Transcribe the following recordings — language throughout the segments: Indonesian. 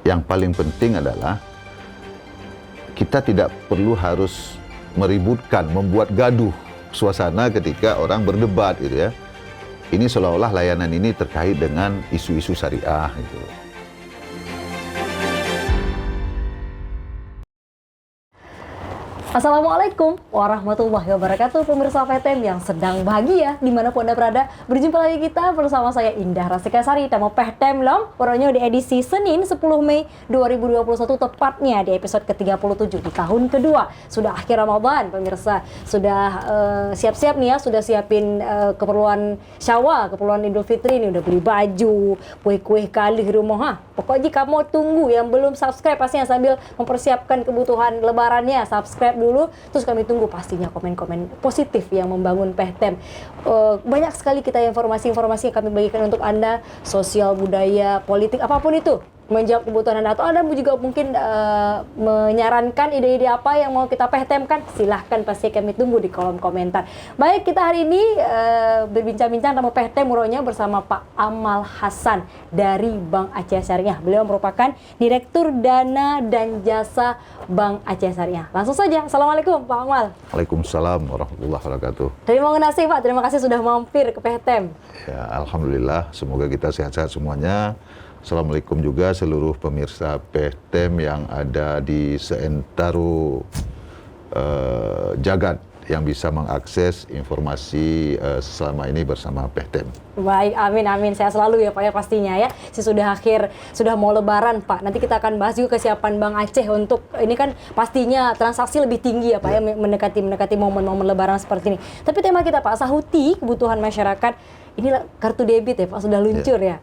yang paling penting adalah kita tidak perlu harus meributkan, membuat gaduh suasana ketika orang berdebat gitu ya. Ini seolah-olah layanan ini terkait dengan isu-isu syariah gitu. Assalamualaikum warahmatullahi wabarakatuh, pemirsa PTM yang sedang bahagia dimanapun Anda berada. Berjumpa lagi kita bersama saya Indah Rasikasari, tamu PTM Long, pokoknya di edisi Senin 10 Mei 2021, tepatnya di episode ke-37 di tahun kedua. Sudah akhir Ramadan, pemirsa. Sudah siap-siap nih ya, sudah siapin keperluan Syawal, keperluan Idul Fitri ini, udah beli baju, kue-kue kali di rumah. Pokoknya kamu tunggu yang belum subscribe pastinya sambil mempersiapkan kebutuhan lebarannya, subscribe dulu, terus kami tunggu pastinya komen-komen positif yang membangun PTM. Banyak sekali kita informasi-informasi yang kami bagikan untuk Anda, sosial, budaya, politik, apapun itu, menjawab kebutuhan Anda. Atau Anda juga mungkin menyarankan ide-ide apa yang mau kita PTM-kan, silahkan, pasti kami tunggu di kolom komentar. Baik, kita hari ini berbincang-bincang sama PTM Muronya bersama Pak Amal Hasan dari Bank Aceh Syariah. Beliau merupakan Direktur Dana dan Jasa Bank Aceh Syariah. Langsung saja, Assalamualaikum Pak Amal. Waalaikumsalam warahmatullahi wabarakatuh. Terima kasih Pak, terima kasih sudah mampir ke PTM. Ya, alhamdulillah, semoga kita sehat-sehat semuanya. Assalamualaikum juga seluruh pemirsa PTM yang ada di seantero jagat yang bisa mengakses informasi selama ini bersama PTM. Baik, amin. Sehat selalu ya Pak ya pastinya ya. Sudah mau lebaran Pak. Nanti kita akan bahas juga kesiapan Bank Aceh untuk ini kan pastinya transaksi lebih tinggi ya Pak ya, mendekati momen-momen lebaran seperti ini. Tapi tema kita Pak, sahuti kebutuhan masyarakat. Ini kartu debit ya Pak, sudah luncur ya.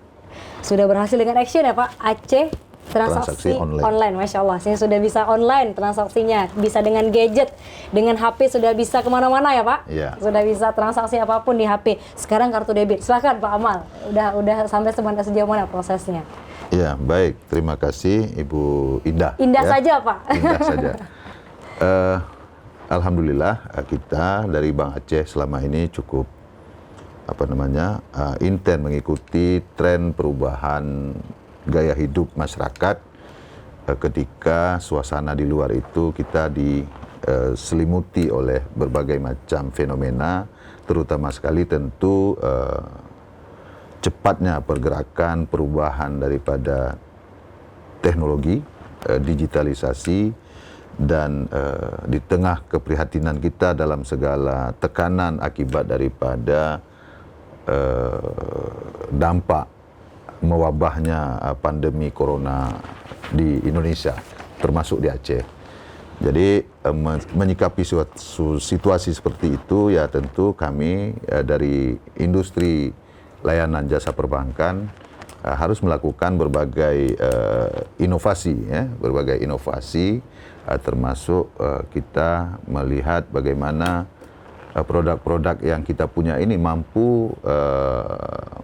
Sudah berhasil dengan action ya Pak, Aceh transaksi online. Masya Allah, saya sudah bisa online transaksinya, bisa dengan gadget, dengan HP sudah bisa kemana-mana ya Pak. Ya. Sudah bisa transaksi apapun di HP. Sekarang kartu debit, silakan Pak Amal. Udah sampai sejauh mana prosesnya? Ya, baik, terima kasih Ibu Indah. Indah ya. saja Pak. Indah saja. Alhamdulillah kita dari Bank Aceh selama ini cukup intens mengikuti tren perubahan gaya hidup masyarakat ketika suasana di luar itu kita diselimuti oleh berbagai macam fenomena, terutama sekali tentu cepatnya pergerakan perubahan daripada teknologi, digitalisasi, dan di tengah keprihatinan kita dalam segala tekanan akibat daripada dampak mewabahnya pandemi corona di Indonesia, termasuk di Aceh. Jadi menyikapi suatu situasi seperti itu, ya tentu kami dari industri layanan jasa perbankan harus melakukan berbagai inovasi, ya, termasuk kita melihat bagaimana produk-produk yang kita punya ini mampu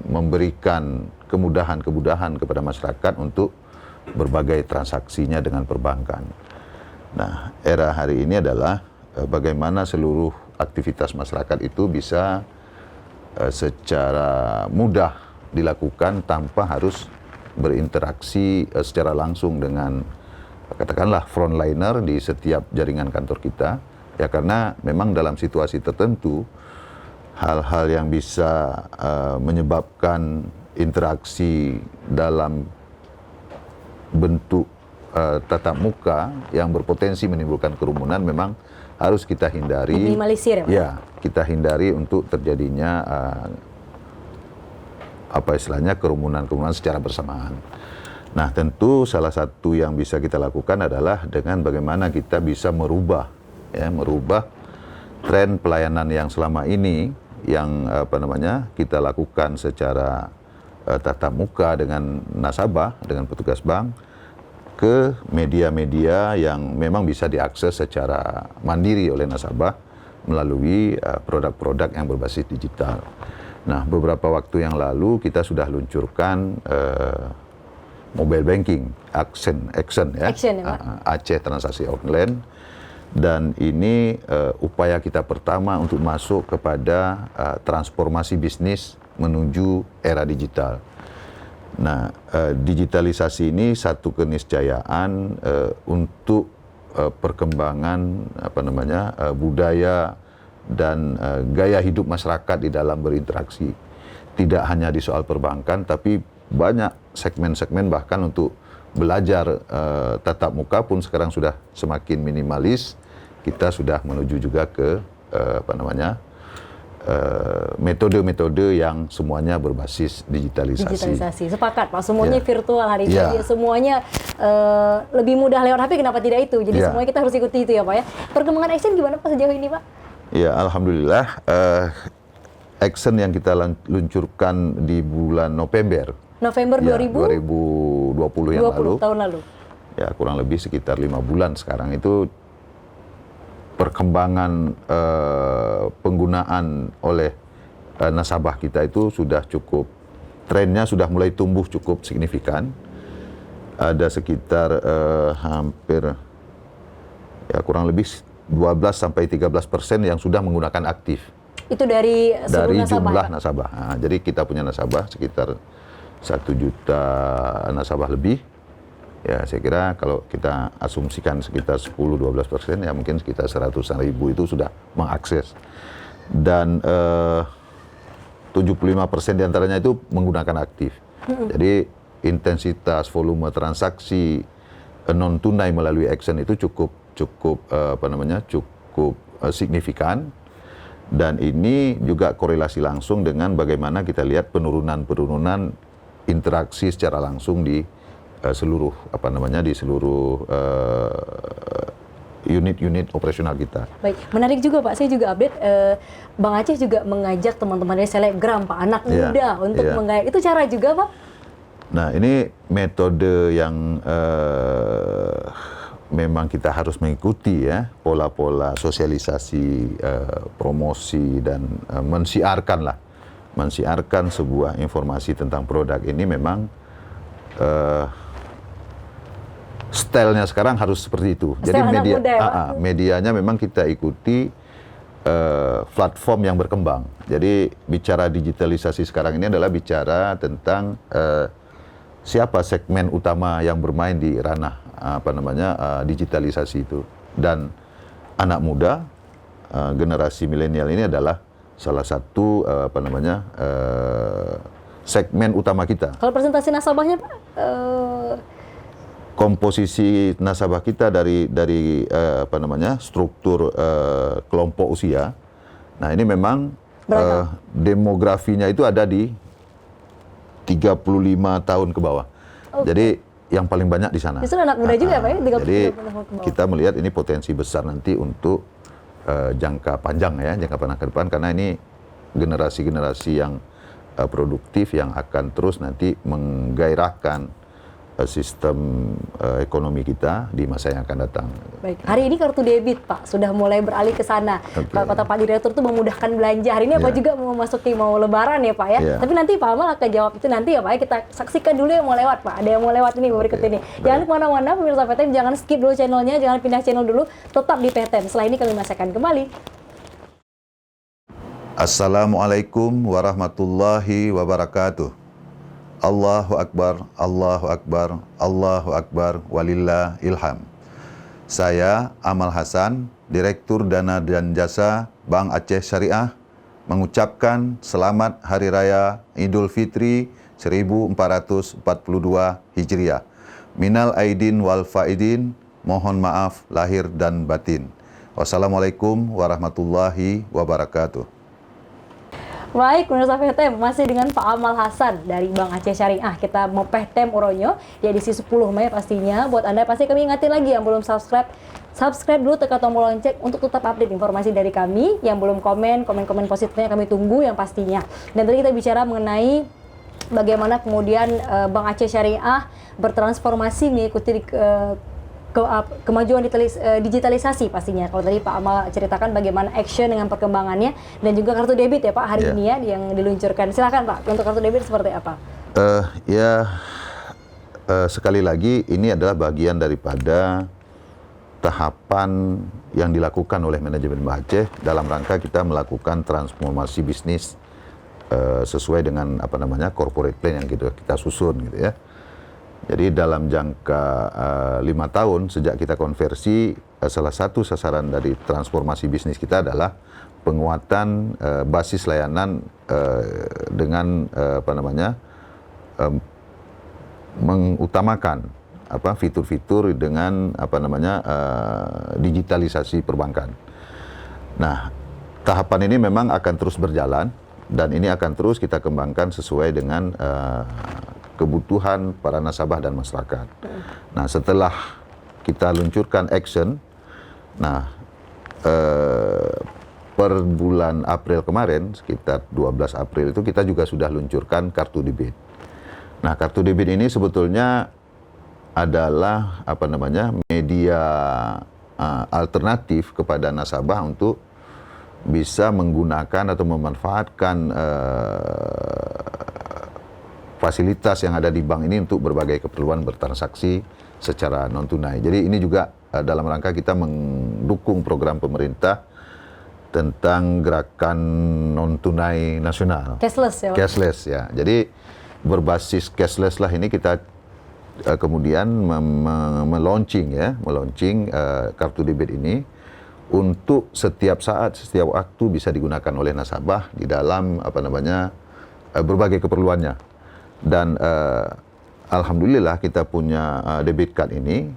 memberikan kemudahan-kemudahan kepada masyarakat untuk berbagai transaksinya dengan perbankan. Nah, era hari ini adalah bagaimana seluruh aktivitas masyarakat itu bisa secara mudah dilakukan tanpa harus berinteraksi secara langsung dengan katakanlah frontliner di setiap jaringan kantor kita. Ya, karena memang dalam situasi tertentu hal-hal yang bisa menyebabkan interaksi dalam bentuk tatap muka yang berpotensi menimbulkan kerumunan memang harus kita hindari. Minimalisir ya Pak? Ya, kita hindari untuk terjadinya kerumunan-kerumunan secara bersamaan. Nah, tentu salah satu yang bisa kita lakukan adalah dengan bagaimana kita bisa merubah tren pelayanan yang selama ini yang kita lakukan secara tatap muka dengan nasabah, dengan petugas bank, ke media-media yang memang bisa diakses secara mandiri oleh nasabah melalui produk-produk yang berbasis digital. Nah, beberapa waktu yang lalu kita sudah luncurkan mobile banking, Action ya, Aceh Transaksi Online. Dan ini upaya kita pertama untuk masuk kepada transformasi bisnis menuju era digital. Nah, digitalisasi ini satu keniscayaan untuk perkembangan budaya dan gaya hidup masyarakat di dalam berinteraksi. Tidak hanya di soal perbankan, tapi banyak segmen-segmen bahkan untuk belajar tatap muka pun sekarang sudah semakin minimalis. Kita sudah menuju juga ke metode-metode yang semuanya berbasis digitalisasi. Sepakat Pak, semuanya virtual hari ini. Ya. Semuanya lebih mudah lewat HP, kenapa tidak itu? Jadi semuanya kita harus ikuti itu ya Pak ya. Perkembangan Action gimana Pak sejauh ini Pak? Ya, alhamdulillah. Action yang kita luncurkan di bulan November 2020 yang lalu. Tahun lalu. Ya, kurang lebih sekitar 5 bulan sekarang itu perkembangan penggunaan oleh nasabah kita itu sudah cukup, trennya sudah mulai tumbuh cukup signifikan. Ada sekitar hampir ya kurang lebih 12-13% yang sudah menggunakan aktif. Itu dari jumlah nasabah. Nah, jadi kita punya nasabah sekitar 1 juta nasabah lebih. Ya, saya kira kalau kita asumsikan sekitar 10-12%, ya mungkin sekitar 100-an ribu itu sudah mengakses. Dan 75% diantaranya itu menggunakan aktif. Jadi intensitas volume transaksi non tunai melalui Action itu cukup signifikan. Dan ini juga korelasi langsung dengan bagaimana kita lihat penurunan interaksi secara langsung di seluruh unit-unit operasional kita. Baik, menarik juga Pak. Saya juga update, Bang Aceh juga mengajak teman-teman dari selebgram Pak, anak muda untuk menggait. Itu cara juga Pak? Nah, ini metode yang memang kita harus mengikuti ya, pola-pola sosialisasi, promosi dan mensiarkan sebuah informasi tentang produk ini memang stylenya sekarang harus seperti itu. Jadi medianya memang kita ikuti platform yang berkembang. Jadi bicara digitalisasi sekarang ini adalah bicara tentang siapa segmen utama yang bermain di ranah digitalisasi itu. Dan anak muda, generasi milenial ini adalah salah satu segmen utama kita. Kalau presentasi nasabahnya Pak? Komposisi nasabah kita dari struktur kelompok usia. Nah, ini memang demografinya itu ada di 35 tahun ke bawah. Jadi yang paling banyak di sana. Justru anak muda juga Pak ya? Jadi kita melihat ini potensi besar nanti untuk jangka panjang ke depan, karena ini generasi-generasi yang produktif yang akan terus nanti menggairahkan sistem ekonomi kita di masa yang akan datang. Baik, hari ini kartu debit Pak sudah mulai beralih ke sana. Kata Pak Direktur itu memudahkan belanja. Hari ini apa juga mau lebaran ya Pak ya. Tapi nanti Pak Amal akan jawab itu nanti ya Pak ya. Kita saksikan dulu yang mau lewat Pak. Ada yang mau lewat ini berikut ini. Jangan kemana-mana pemirsa PTM, jangan skip dulu channelnya, jangan pindah channel dulu. Tetap di PTM. Setelah ini kami masih akan kembali. Assalamualaikum warahmatullahi wabarakatuh. Allahu Akbar, Allahu Akbar, Allahu Akbar, walillah ilham. Saya Amal Hasan, Direktur Dana dan Jasa Bank Aceh Syariah, mengucapkan selamat Hari Raya Idul Fitri 1442 Hijriah. Minal aidin wal faidin, mohon maaf lahir dan batin. Wassalamualaikum warahmatullahi wabarakatuh. Baik, pemirsa PTM, masih dengan Pak Amal Hasan dari Bank Aceh Syariah. Kita mau PTM Uronyo di edisi 10 Mei pastinya. Buat Anda pasti kami ingatin lagi yang belum subscribe dulu, tekan tombol lonceng untuk tetap update informasi dari kami. Yang belum komen positifnya kami tunggu yang pastinya. Dan tadi kita bicara mengenai bagaimana kemudian Bank Aceh Syariah bertransformasi mengikuti kemajuan digitalisasi pastinya. Kalau tadi Pak Amal ceritakan bagaimana Action dengan perkembangannya dan juga kartu debit ya Pak hari ini ya yang diluncurkan. Silakan Pak, untuk kartu debit seperti apa? Sekali lagi ini adalah bagian daripada tahapan yang dilakukan oleh manajemen Bank Aceh dalam rangka kita melakukan transformasi bisnis sesuai dengan apa namanya corporate plan yang kita susun gitu ya. Jadi dalam jangka 5 tahun sejak kita konversi, salah satu sasaran dari transformasi bisnis kita adalah penguatan basis layanan dengan apa namanya mengutamakan fitur-fitur dengan apa namanya digitalisasi perbankan. Nah, tahapan ini memang akan terus berjalan dan ini akan terus kita kembangkan sesuai dengan kebutuhan para nasabah dan masyarakat. Nah, setelah kita luncurkan action, nah per bulan April kemarin, sekitar 12 April itu kita juga sudah luncurkan kartu debit. Nah, kartu debit ini sebetulnya adalah apa namanya media alternatif kepada nasabah untuk bisa menggunakan atau memanfaatkan fasilitas yang ada di bank ini untuk berbagai keperluan bertransaksi secara non tunai. Jadi ini juga dalam rangka kita mendukung program pemerintah tentang gerakan non tunai nasional. Cashless ya. Cashless ya. Jadi berbasis cashless lah ini kita kemudian meluncing kartu debit ini untuk setiap saat, setiap waktu bisa digunakan oleh nasabah di dalam apa namanya berbagai keperluannya. Dan alhamdulillah kita punya debit card ini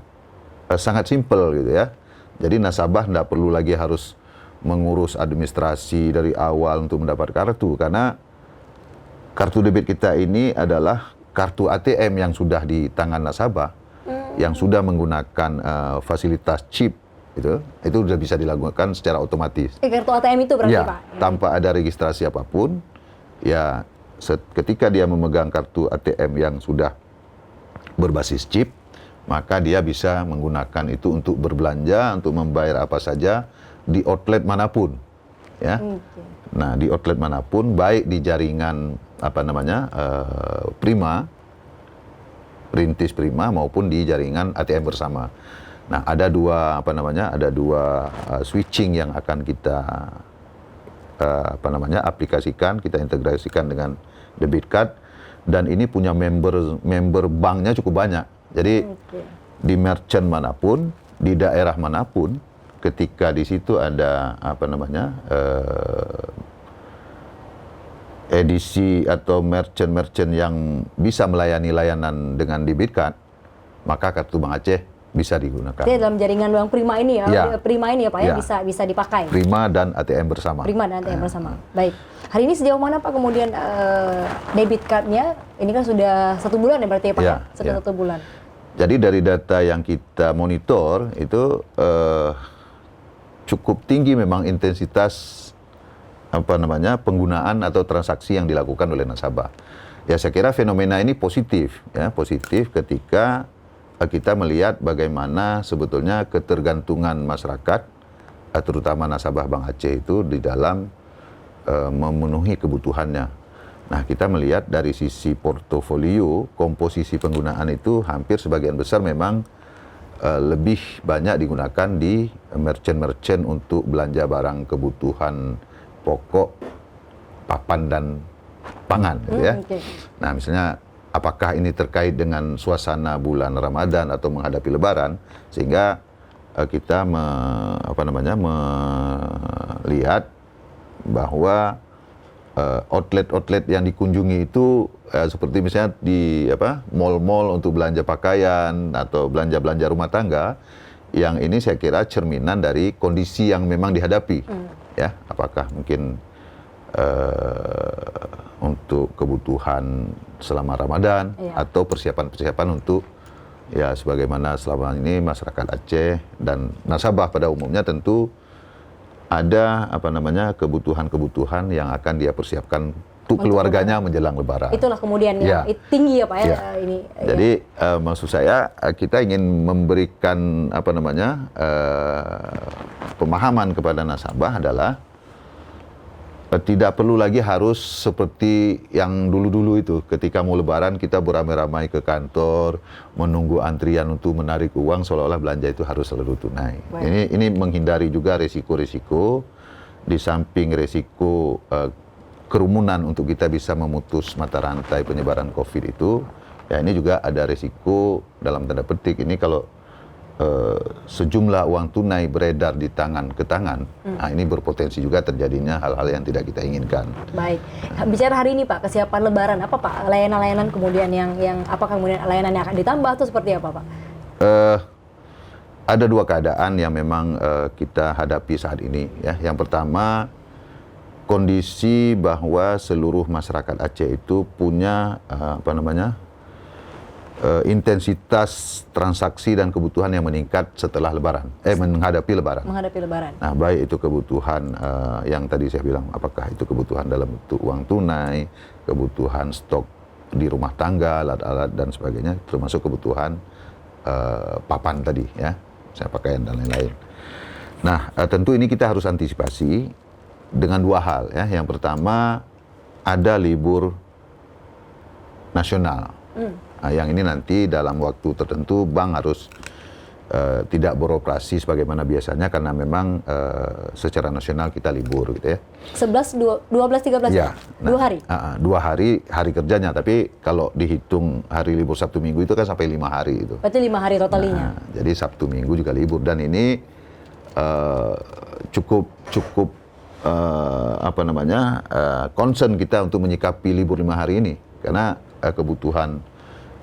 sangat simpel gitu ya. Jadi nasabah tidak perlu lagi harus mengurus administrasi dari awal untuk mendapat kartu, karena kartu debit kita ini adalah kartu ATM yang sudah di tangan nasabah, yang sudah menggunakan fasilitas chip itu sudah bisa dilakukan secara otomatis. Kartu ATM itu berarti ya, Pak? Tanpa ada registrasi apapun, ya ketika dia memegang kartu ATM yang sudah berbasis chip, maka dia bisa menggunakan itu untuk berbelanja, untuk membayar apa saja di outlet manapun, ya. Nah, di outlet manapun, baik di jaringan apa namanya Perintis Prima maupun di jaringan ATM bersama. Nah, ada dua switching yang akan kita aplikasikan, kita integrasikan dengan debit card, dan ini punya member banknya cukup banyak. Jadi di merchant manapun, di daerah manapun, ketika di situ ada edisi atau merchant yang bisa melayani layanan dengan debit card, maka kartu Bank Aceh bisa digunakan. Jadi dalam jaringan Bank Prima ini ya, Prima ini ya Pak ya, bisa dipakai. Prima dan ATM bersama. Prima dan ATM bersama. Baik. Hari ini sejauh mana Pak kemudian debit card-nya? Ini kan sudah 1 bulan ya berarti ya Pak? Sudah 1 bulan. Jadi dari data yang kita monitor itu cukup tinggi memang intensitas penggunaan atau transaksi yang dilakukan oleh nasabah. Ya, saya kira fenomena ini positif ketika kita melihat bagaimana sebetulnya ketergantungan masyarakat, terutama nasabah Bank Aceh itu di dalam memenuhi kebutuhannya. Nah, kita melihat dari sisi portofolio, komposisi penggunaan itu hampir sebagian besar memang lebih banyak digunakan di merchant untuk belanja barang kebutuhan pokok, papan dan pangan, gitu ya. Nah, misalnya apakah ini terkait dengan suasana bulan Ramadan atau menghadapi Lebaran, sehingga kita melihat bahwa outlet-outlet yang dikunjungi itu seperti misalnya di mall-mall untuk belanja pakaian atau belanja-belanja rumah tangga, yang ini saya kira cerminan dari kondisi yang memang dihadapi. Ya, apakah mungkin untuk kebutuhan selama Ramadan atau persiapan-persiapan untuk ya sebagaimana selama ini masyarakat Aceh dan nasabah pada umumnya tentu ada kebutuhan-kebutuhan yang akan dia persiapkan untuk keluarganya menjelang Lebaran. Itulah kemudian tinggi ya Pak ya. Ini. Jadi maksud saya kita ingin memberikan pemahaman kepada nasabah adalah tidak perlu lagi harus seperti yang dulu-dulu itu, ketika mau Lebaran kita beramai-ramai ke kantor menunggu antrian untuk menarik uang, seolah-olah belanja itu harus selalu tunai. Ini menghindari juga resiko-resiko, di samping resiko kerumunan untuk kita bisa memutus mata rantai penyebaran COVID itu, ya ini juga ada risiko dalam tanda petik ini kalau sejumlah uang tunai beredar di tangan ke tangan, nah ini berpotensi juga terjadinya hal-hal yang tidak kita inginkan. Baik, bicara hari ini Pak, kesiapan Lebaran apa Pak? Layanan-layanan kemudian yang apakah kemudian layanan yang akan ditambah atau seperti apa Pak? Ada dua keadaan yang memang kita hadapi saat ini. Ya, yang pertama kondisi bahwa seluruh masyarakat Aceh itu punya intensitas transaksi dan kebutuhan yang meningkat setelah Lebaran, menghadapi Lebaran. Menghadapi Lebaran. Nah, baik itu kebutuhan yang tadi saya bilang, apakah itu kebutuhan dalam bentuk uang tunai, kebutuhan stok di rumah tangga, alat-alat dan sebagainya, termasuk kebutuhan papan tadi, ya, saya pakaian dan lain-lain. Nah, tentu ini kita harus antisipasi dengan dua hal, ya. Yang pertama ada libur nasional. Nah, yang ini nanti dalam waktu tertentu bank harus tidak beroperasi sebagaimana biasanya karena memang secara nasional kita libur gitu ya. 11, 12, 13 ya. Nah, 2 hari? 2 hari kerjanya, tapi kalau dihitung hari libur Sabtu Minggu itu kan sampai 5 hari itu. Berarti 5 hari totalinya. Nah, jadi Sabtu Minggu juga libur dan ini cukup concern kita untuk menyikapi libur 5 hari ini karena kebutuhan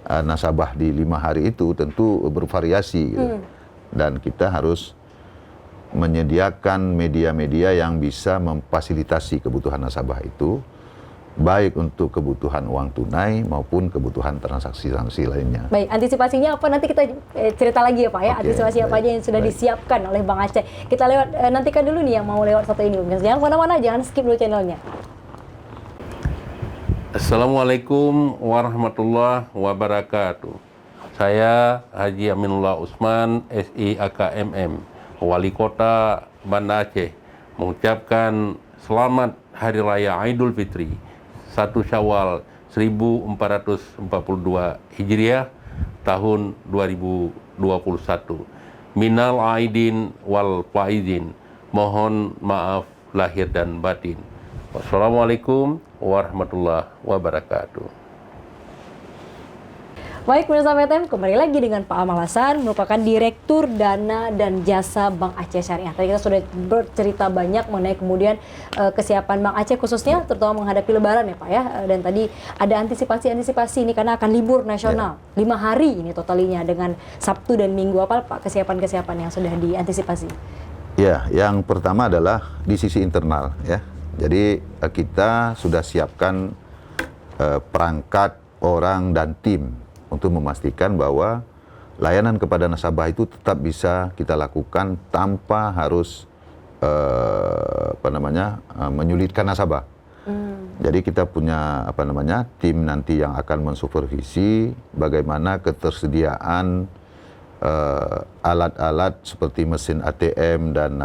nasabah di 5 hari itu tentu bervariasi gitu. Dan kita harus menyediakan media-media yang bisa memfasilitasi kebutuhan nasabah itu baik untuk kebutuhan uang tunai maupun kebutuhan transaksi lainnya. Baik, antisipasinya apa nanti kita cerita lagi ya Pak ya. Oke, antisipasi apa aja yang sudah disiapkan oleh Bank Aceh. Kita lewat nantikan dulu nih yang mau lewat satu ini. Jangan kemana-mana, jangan skip dulu channelnya. Assalamualaikum warahmatullahi wabarakatuh. Saya Haji Aminullah Usman, SI AKMM, Wali Kota Banda Aceh, mengucapkan selamat Hari Raya Idul Fitri 1 Syawal 1442 Hijriah tahun 2021. Minal aidin wal faizin. Mohon maaf lahir dan batin. Wassalamualaikum warahmatullahi wabarakatuh. Baik, pemirsa PTM, kembali lagi dengan Pak Amal Hasan, merupakan Direktur Dana dan Jasa Bank Aceh Syariah. Tadi kita sudah bercerita banyak mengenai kemudian kesiapan Bank Aceh khususnya terutama menghadapi Lebaran ya Pak ya. Dan tadi ada antisipasi ini karena akan libur nasional 5 hari ini totalinya dengan Sabtu dan Minggu. Apa Pak kesiapan-kesiapan yang sudah diantisipasi? Ya, yang pertama adalah di sisi internal ya. Jadi kita sudah siapkan perangkat orang dan tim untuk memastikan bahwa layanan kepada nasabah itu tetap bisa kita lakukan tanpa harus menyulitkan nasabah. Jadi kita punya tim nanti yang akan mensupervisi bagaimana ketersediaan alat-alat seperti mesin ATM dan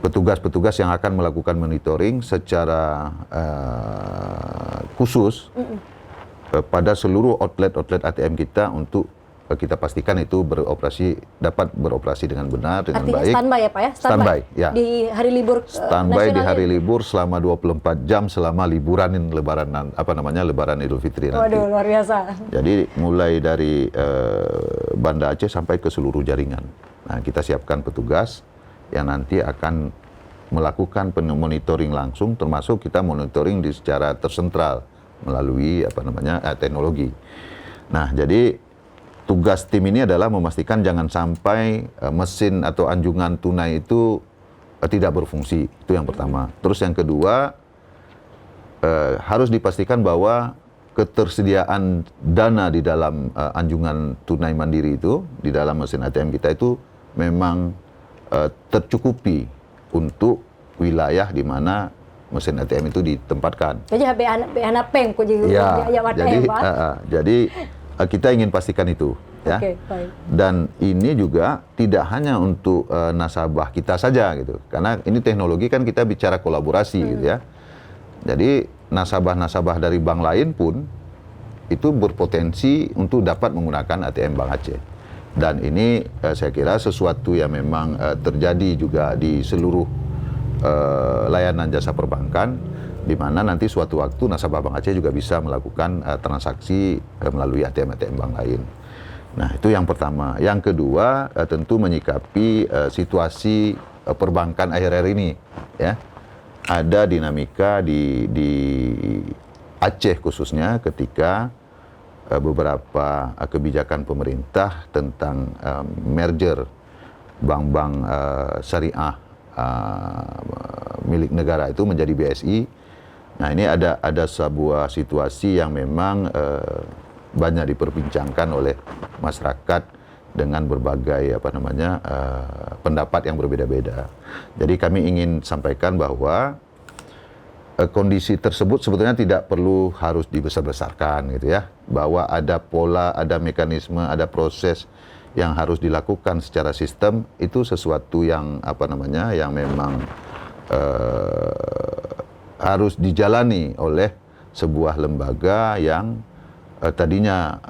petugas-petugas yang akan melakukan monitoring secara khusus pada seluruh outlet ATM kita untuk kita pastikan itu dapat beroperasi dengan benar, dengan artinya baik. Standby ya Pak ya? Standby, ya. Di hari libur standby di hari libur selama 24 jam selama Lebaran Idul Fitri nanti. Waduh, luar biasa. Jadi mulai dari Banda Aceh sampai ke seluruh jaringan. Nah, kita siapkan petugas yang nanti akan melakukan monitoring langsung, termasuk kita monitoring secara tersentral melalui teknologi. Nah, jadi tugas tim ini adalah memastikan jangan sampai mesin atau anjungan tunai itu tidak berfungsi. Itu yang pertama. Terus yang kedua, harus dipastikan bahwa ketersediaan dana di dalam anjungan tunai mandiri itu, di dalam mesin ATM kita itu memang tercukupi untuk wilayah di mana mesin ATM itu ditempatkan. Jadi BNPM kok jadi kita ingin pastikan itu, ya. Oke, baik. Dan ini juga tidak hanya untuk nasabah kita saja gitu, karena ini teknologi kan kita bicara kolaborasi gitu ya. Jadi nasabah-nasabah dari bank lain pun itu berpotensi untuk dapat menggunakan ATM Bank Aceh. Dan ini saya kira sesuatu yang memang terjadi juga di seluruh layanan jasa perbankan, di mana nanti suatu waktu nasabah Bank Aceh juga bisa melakukan transaksi melalui ATM-ATM bank lain. Nah, itu yang pertama. Yang kedua, tentu menyikapi situasi perbankan akhir-akhir ini, ya. Ada dinamika di Aceh khususnya ketika beberapa kebijakan pemerintah tentang merger bank-bank syariah milik negara itu menjadi BSI. Nah, ini ada sebuah situasi yang memang banyak diperbincangkan oleh masyarakat dengan berbagai pendapat yang berbeda-beda. Jadi kami ingin sampaikan bahwa kondisi tersebut sebetulnya tidak perlu harus dibesar-besarkan gitu ya. Bahwa ada pola, ada mekanisme, ada proses yang harus dilakukan secara sistem, itu sesuatu yang yang memang harus dijalani oleh sebuah lembaga yang tadinya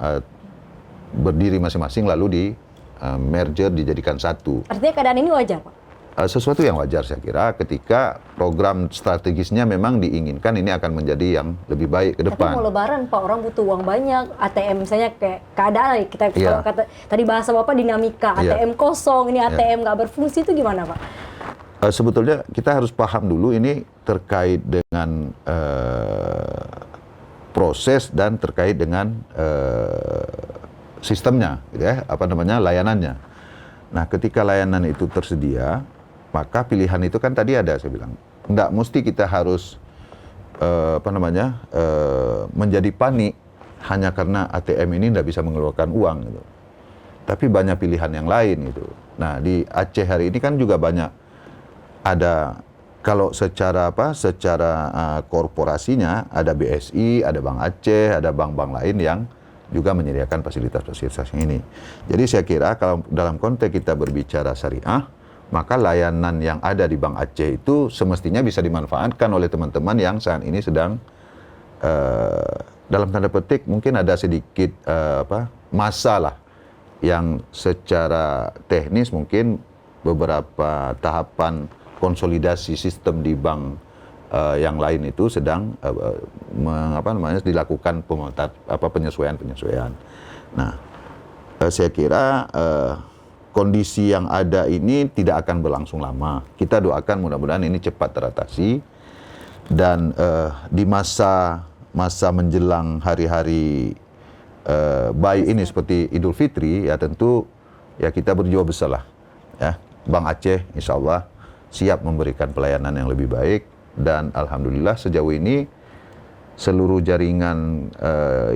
berdiri masing-masing lalu di merger dijadikan satu. Artinya keadaan ini wajar, Pak? Sesuatu yang wajar saya kira ketika program strategisnya memang diinginkan ini akan menjadi yang lebih baik ke depan. Tapi mau lebaran Pak, orang butuh uang banyak, ATM misalnya kayak keadaan kita kalau kata tadi bahasa Bapak dinamika, ATM kosong, ini ATM nggak berfungsi, itu gimana Pak? Sebetulnya kita harus paham dulu ini terkait dengan proses dan terkait dengan sistemnya, gitu ya, layanannya. Nah, ketika layanan itu tersedia, maka pilihan itu kan tadi ada, saya bilang, nggak mesti kita harus menjadi panik hanya karena ATM ini nggak bisa mengeluarkan uang, gitu. Tapi banyak pilihan yang lain, gitu. Nah, di Aceh hari ini kan juga banyak ada, kalau secara korporasinya ada BSI, ada Bank Aceh, ada bank-bank lain yang juga menyediakan fasilitas-fasilitas ini. Jadi saya kira kalau dalam konteks kita berbicara syariah, maka layanan yang ada di Bank Aceh itu semestinya bisa dimanfaatkan oleh teman-teman yang saat ini sedang dalam tanda petik mungkin ada sedikit masalah yang secara teknis mungkin beberapa tahapan konsolidasi sistem di bank yang lain itu sedang dilakukan penyesuaian. Nah, saya kira kondisi yang ada ini tidak akan berlangsung lama. Kita doakan mudah-mudahan ini cepat teratasi dan di masa menjelang hari-hari baik ini seperti Idul Fitri ya tentu ya kita berjiwa besar lah ya. Bank Aceh insya Allah siap memberikan pelayanan yang lebih baik. Dan alhamdulillah sejauh ini seluruh jaringan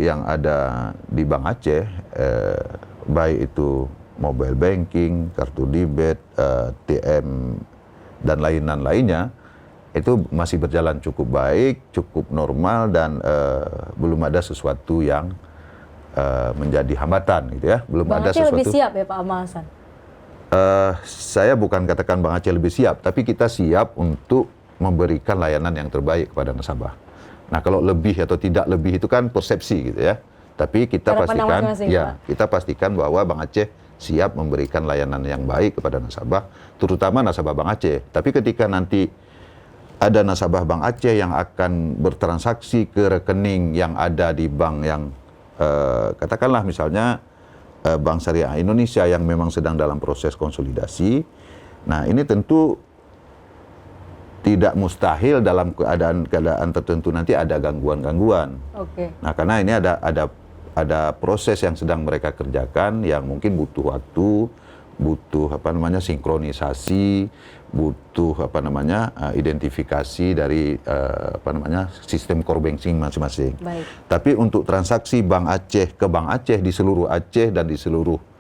yang ada di Bank Aceh, baik itu mobile banking, kartu debit, TM dan lainnya itu masih berjalan cukup baik, cukup normal dan belum ada sesuatu yang menjadi hambatan gitu ya. Belum Bang ada Aceh sesuatu. lebih siap ya Pak Ahmad Hasan? Saya bukan katakan Bank Aceh lebih siap, tapi kita siap untuk memberikan layanan yang terbaik kepada nasabah. Nah, kalau lebih atau tidak lebih itu kan persepsi gitu ya. Tapi kita pastikan bahwa Bank Aceh siap memberikan layanan yang baik kepada nasabah, terutama nasabah Bank Aceh. Tapi ketika nanti ada nasabah Bank Aceh yang akan bertransaksi ke rekening yang ada di bank yang katakanlah misalnya Bank Syariah Indonesia yang memang sedang dalam proses konsolidasi. Nah, ini tentu tidak mustahil dalam keadaan tertentu nanti ada gangguan-gangguan. Oke. Nah, karena ini ada proses yang sedang mereka kerjakan yang mungkin butuh waktu, butuh sinkronisasi, butuh identifikasi dari sistem core banking masing-masing. Baik. Tapi untuk transaksi Bank Aceh ke Bank Aceh di seluruh Aceh dan di seluruh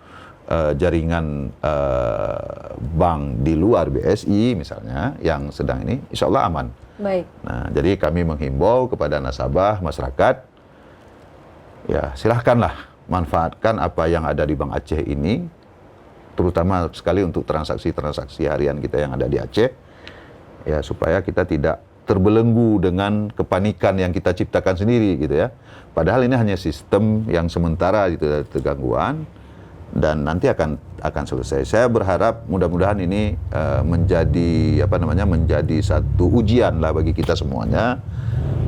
jaringan bank di luar BSI misalnya yang sedang ini, insya Allah aman. Baik. Nah, jadi kami menghimbau kepada nasabah masyarakat, ya silahkanlah manfaatkan apa yang ada di Bank Aceh ini, terutama sekali untuk transaksi-transaksi harian kita yang ada di Aceh, ya supaya kita tidak terbelenggu dengan kepanikan yang kita ciptakan sendiri gitu ya. Padahal ini hanya sistem yang sementara gitu, ada gangguan. dan nanti akan selesai. Saya berharap mudah-mudahan ini menjadi menjadi satu ujian lah bagi kita semuanya.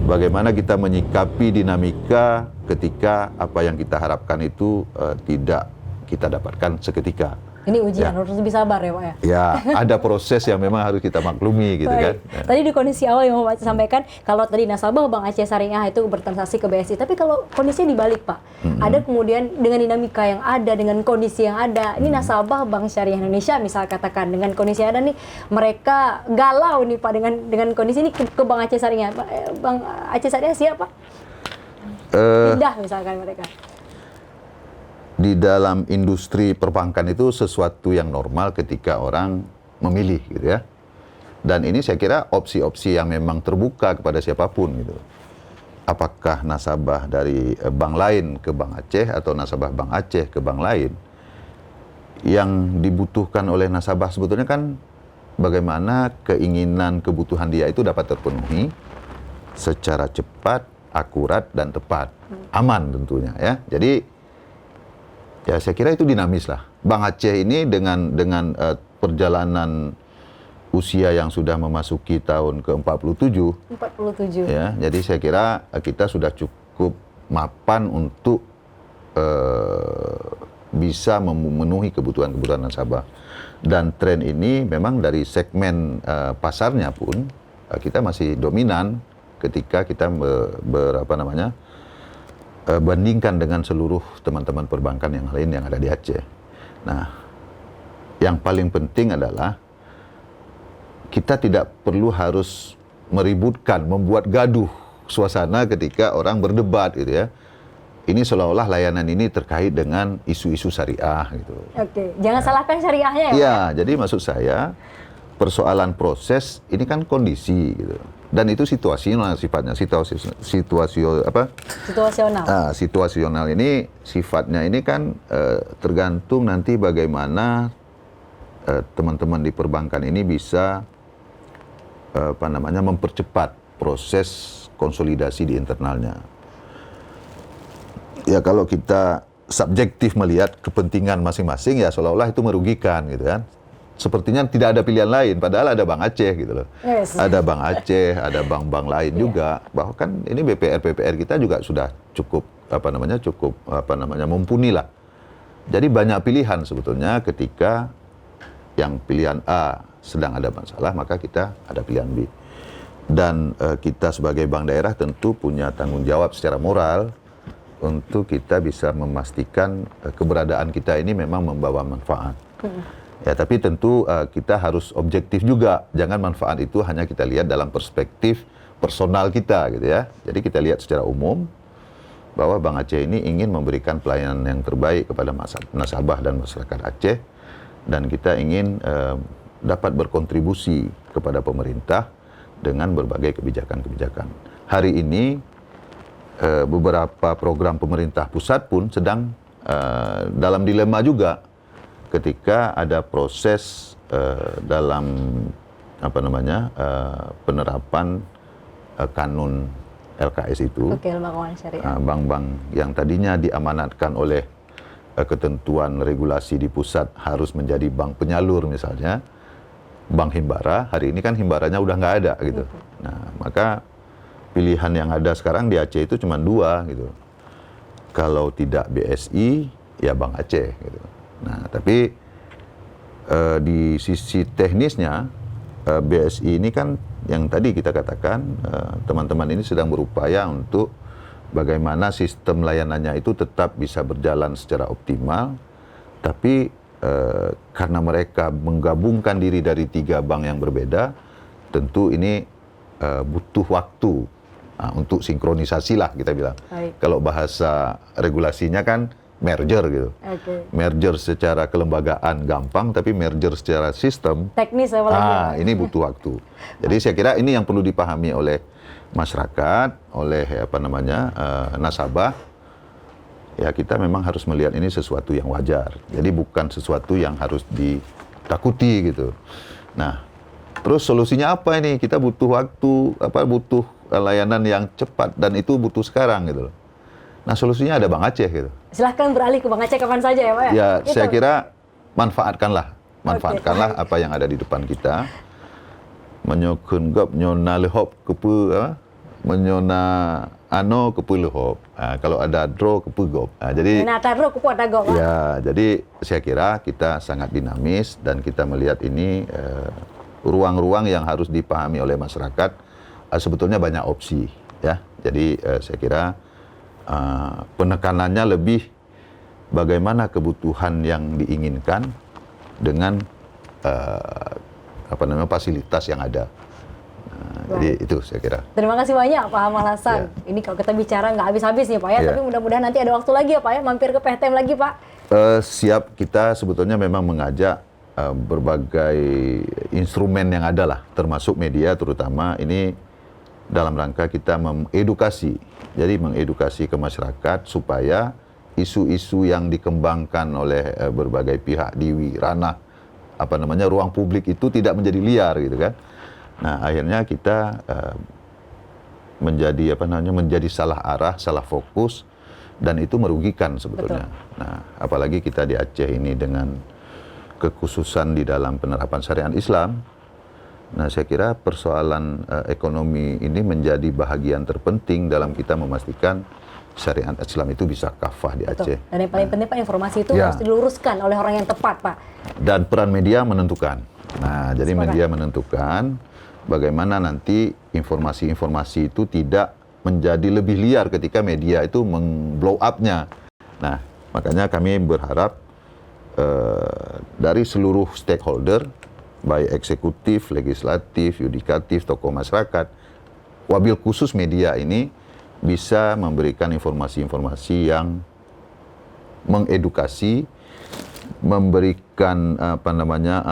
Bagaimana kita menyikapi dinamika ketika apa yang kita harapkan itu tidak kita dapatkan seketika. Ini ujian, harus lebih sabar ya Pak ya? Ya, ada proses yang memang harus kita maklumi gitu kan. Ya. Tadi di kondisi awal yang Pak Aceh sampaikan, kalau tadi nasabah Bank Aceh Syariah itu bertransaksi ke BSI, tapi kalau kondisinya dibalik Pak, ada kemudian dengan dinamika yang ada, dengan kondisi yang ada, ini nasabah Bank Syariah Indonesia misal katakan, dengan kondisi yang ada nih, mereka galau nih Pak dengan kondisi ini ke Bank Aceh Syariah. Bank Aceh Syariah siap Pak? Pindah misalkan mereka. Di dalam industri perbankan itu sesuatu yang normal ketika orang memilih gitu ya. Dan ini saya kira opsi-opsi yang memang terbuka kepada siapapun gitu. Apakah nasabah dari bank lain ke Bank Aceh atau nasabah Bank Aceh ke bank lain. Yang dibutuhkan oleh nasabah sebetulnya kan bagaimana keinginan kebutuhan dia itu dapat terpenuhi secara cepat, akurat dan tepat. Aman tentunya ya. Jadi ya saya kira itu dinamis lah. Bank Aceh ini dengan perjalanan usia yang sudah memasuki tahun ke-47. 47. Ya, jadi saya kira kita sudah cukup mapan untuk bisa memenuhi kebutuhan nasabah. Dan tren ini memang dari segmen pasarnya pun kita masih dominan ketika kita bandingkan dengan seluruh teman-teman perbankan yang lain yang ada di Aceh. Nah, yang paling penting adalah kita tidak perlu harus meributkan, membuat gaduh suasana ketika orang berdebat gitu ya. Ini seolah-olah layanan ini terkait dengan isu-isu syariah gitu. Oke, jangan salahkan syariahnya ya. Iya, jadi maksud saya persoalan proses ini kan kondisi gitu. Dan itu situasional sifatnya, situasional. Nah, situasional ini sifatnya ini kan tergantung nanti bagaimana teman-teman di perbankan ini bisa mempercepat proses konsolidasi di internalnya. Ya kalau kita subjektif melihat kepentingan masing-masing ya seolah-olah itu merugikan gitu kan. Sepertinya tidak ada pilihan lain, padahal ada Bank Aceh gitu loh. Yes. Ada Bank Aceh, ada bank-bank lain juga. Bahkan ini BPR kita juga sudah cukup mumpuni lah. Jadi banyak pilihan sebetulnya ketika yang pilihan A sedang ada masalah, maka kita ada pilihan B. Dan kita sebagai bank daerah tentu punya tanggung jawab secara moral untuk kita bisa memastikan keberadaan kita ini memang membawa manfaat. Ya, tapi tentu kita harus objektif juga. Jangan manfaat itu hanya kita lihat dalam perspektif personal kita gitu ya. Jadi kita lihat secara umum bahwa Bank Aceh ini ingin memberikan pelayanan yang terbaik kepada nasabah dan masyarakat Aceh, dan kita ingin dapat berkontribusi kepada pemerintah dengan berbagai kebijakan-kebijakan. Hari ini beberapa program pemerintah pusat pun sedang dalam dilema juga. Ketika ada proses dalam penerapan kanun LKS itu, bank-bank yang tadinya diamanatkan oleh ketentuan regulasi di pusat harus menjadi bank penyalur misalnya, bank himbara, hari ini kan himbaranya udah nggak ada gitu. Nah, maka pilihan yang ada sekarang di Aceh itu cuma dua gitu. Kalau tidak BSI, ya Bank Aceh gitu. Nah, tapi di sisi teknisnya BSI ini kan yang tadi kita katakan teman-teman ini sedang berupaya untuk bagaimana sistem layanannya itu tetap bisa berjalan secara optimal, tapi karena mereka menggabungkan diri dari 3 bank yang berbeda, tentu ini butuh waktu untuk sinkronisasi lah kita bilang. Baik. Kalau bahasa regulasinya kan merger gitu. Okay. Merger secara kelembagaan gampang, tapi merger secara sistem teknis apalagi. Ini butuh waktu. Jadi saya kira ini yang perlu dipahami oleh masyarakat, oleh nasabah. Ya kita memang harus melihat ini sesuatu yang wajar. Jadi bukan sesuatu yang harus ditakuti gitu. Nah, terus solusinya apa ini? Kita butuh waktu, butuh layanan yang cepat dan itu butuh sekarang gitu loh. Nah, solusinya ada Bang Aceh gitu. Silahkan beralih ke Bang Aceh kapan saja ya Pak ya? Ya, Itu. saya kira manfaatkanlah apa yang ada di depan kita. Menyokun gop nyona lehop kepu menyona ano kepu lehop. Kalau ada draw kepu gop. Jadi Nah, taruh kupu ada Pak. ya, jadi saya kira kita sangat dinamis dan kita melihat ini ruang-ruang yang harus dipahami oleh masyarakat. Sebetulnya banyak opsi ya. Jadi saya kira penekanannya lebih bagaimana kebutuhan yang diinginkan dengan fasilitas yang ada. Jadi itu saya kira. Terima kasih banyak Pak Amal Hasan. Ini kalau kita bicara nggak habis-habis nih Pak ya, tapi mudah-mudahan nanti ada waktu lagi ya Pak ya, mampir ke PTM lagi Pak. Siap, kita sebetulnya memang mengajak berbagai instrumen yang ada lah, termasuk media terutama ini dalam rangka kita mengedukasi. Jadi mengedukasi ke masyarakat supaya isu-isu yang dikembangkan oleh berbagai pihak di ranah ruang publik itu tidak menjadi liar gitu kan. Nah, akhirnya kita menjadi salah arah, salah fokus dan itu merugikan sebetulnya. Betul. Nah, apalagi kita di Aceh ini dengan kekhususan di dalam penerapan syariat Islam. Nah, saya kira persoalan ekonomi ini menjadi bahagian terpenting dalam kita memastikan syariat Islam itu bisa kafah di Aceh. Dan yang paling penting Pak, informasi itu harus diluruskan oleh orang yang tepat Pak. Dan peran media menentukan. Nah, jadi media menentukan bagaimana nanti informasi-informasi itu tidak menjadi lebih liar ketika media itu meng-blow up-nya. Nah, makanya kami berharap dari seluruh stakeholder, baik eksekutif, legislatif, yudikatif, tokoh masyarakat, wabil khusus media ini bisa memberikan informasi-informasi yang mengedukasi, memberikan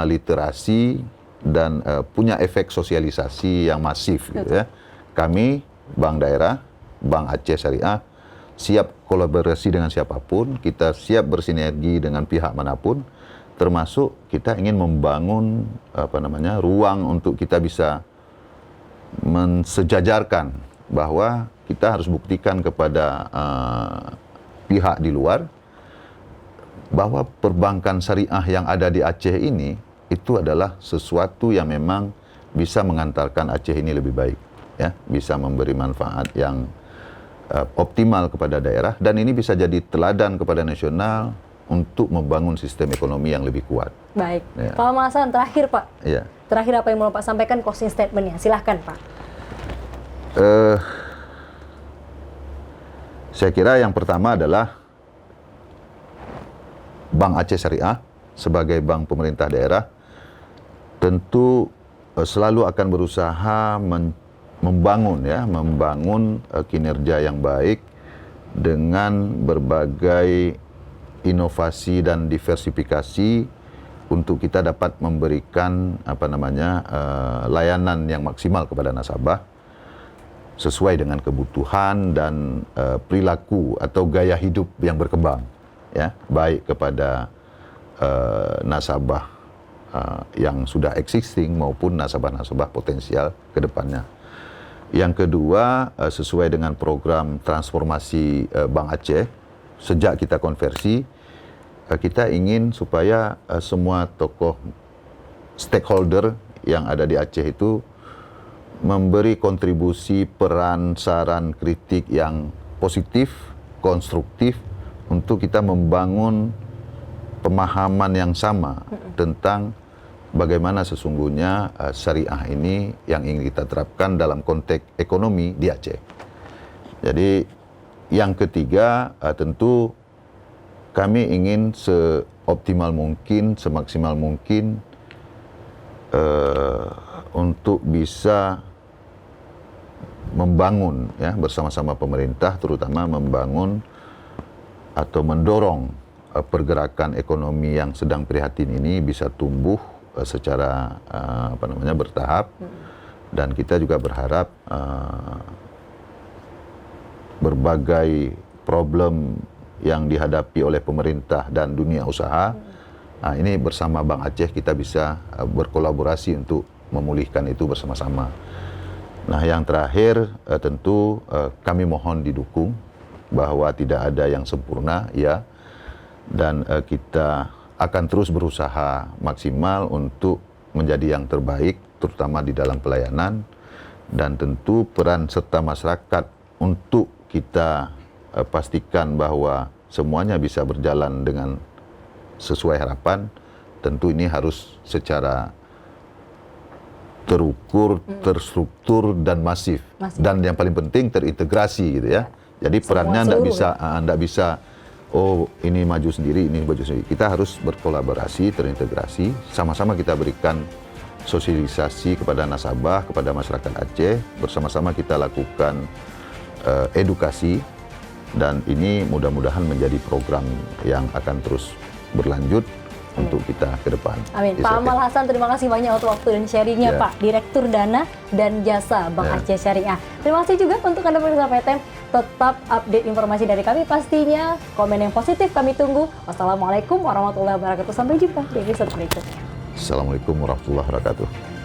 literasi dan punya efek sosialisasi yang masif gitu ya. Kami Bank Daerah, Bank Aceh Syariah siap kolaborasi dengan siapapun, kita siap bersinergi dengan pihak manapun, termasuk kita ingin membangun ruang untuk kita bisa mensejajarkan bahwa kita harus buktikan kepada pihak di luar bahwa perbankan syariah yang ada di Aceh ini itu adalah sesuatu yang memang bisa mengantarkan Aceh ini lebih baik, ya, bisa memberi manfaat yang optimal kepada daerah dan ini bisa jadi teladan kepada nasional untuk membangun sistem ekonomi yang lebih kuat. Baik, ya. Pak Amal Hasan, terakhir Pak. Ya. Terakhir apa yang mau Pak sampaikan closing statement-nya? Silahkan Pak. Saya kira yang pertama adalah Bank Aceh Syariah sebagai bank pemerintah daerah tentu selalu akan berusaha membangun kinerja yang baik dengan berbagai inovasi dan diversifikasi untuk kita dapat memberikan layanan yang maksimal kepada nasabah sesuai dengan kebutuhan dan perilaku atau gaya hidup yang berkembang, ya, baik kepada nasabah yang sudah existing maupun nasabah-nasabah potensial ke depannya. Yang kedua, sesuai dengan program transformasi Bank Aceh, sejak kita konversi, kita ingin supaya semua tokoh stakeholder yang ada di Aceh itu memberi kontribusi peran, saran, kritik yang positif, konstruktif untuk kita membangun pemahaman yang sama tentang bagaimana sesungguhnya syariah ini yang ingin kita terapkan dalam konteks ekonomi di Aceh. Jadi yang ketiga tentu kami ingin seoptimal mungkin, semaksimal mungkin untuk bisa membangun, ya, bersama-sama pemerintah terutama membangun atau mendorong pergerakan ekonomi yang sedang prihatin ini bisa tumbuh secara bertahap dan kita juga berharap berbagai problem yang dihadapi oleh pemerintah dan dunia usaha ini bersama Bank Aceh kita bisa berkolaborasi untuk memulihkan itu bersama-sama. Nah, yang terakhir tentu kami mohon didukung bahwa tidak ada yang sempurna, ya, dan kita akan terus berusaha maksimal untuk menjadi yang terbaik, terutama di dalam pelayanan, dan tentu peran serta masyarakat untuk kita pastikan bahwa semuanya bisa berjalan dengan sesuai harapan. Tentu ini harus secara terukur, terstruktur, dan masif. Dan yang paling penting terintegrasi gitu ya. Jadi perannya nggak bisa, oh ini maju sendiri, ini maju sendiri. Kita harus berkolaborasi, terintegrasi, sama-sama kita berikan sosialisasi kepada nasabah, kepada masyarakat Aceh, bersama-sama kita lakukan edukasi, dan ini mudah-mudahan menjadi program yang akan terus berlanjut untuk kita ke depan. Amin. Pak Amal Hasan, terima kasih banyak untuk waktu dan sharingnya, Ya. Pak, Direktur Dana dan Jasa Bank Aceh Syariah. Terima kasih juga untuk Anda pemirsa PTM, tetap update informasi dari kami pastinya. Komen yang positif kami tunggu. Wassalamualaikum warahmatullahi wabarakatuh. Sampai jumpa di episode berikutnya. Assalamualaikum warahmatullahi wabarakatuh.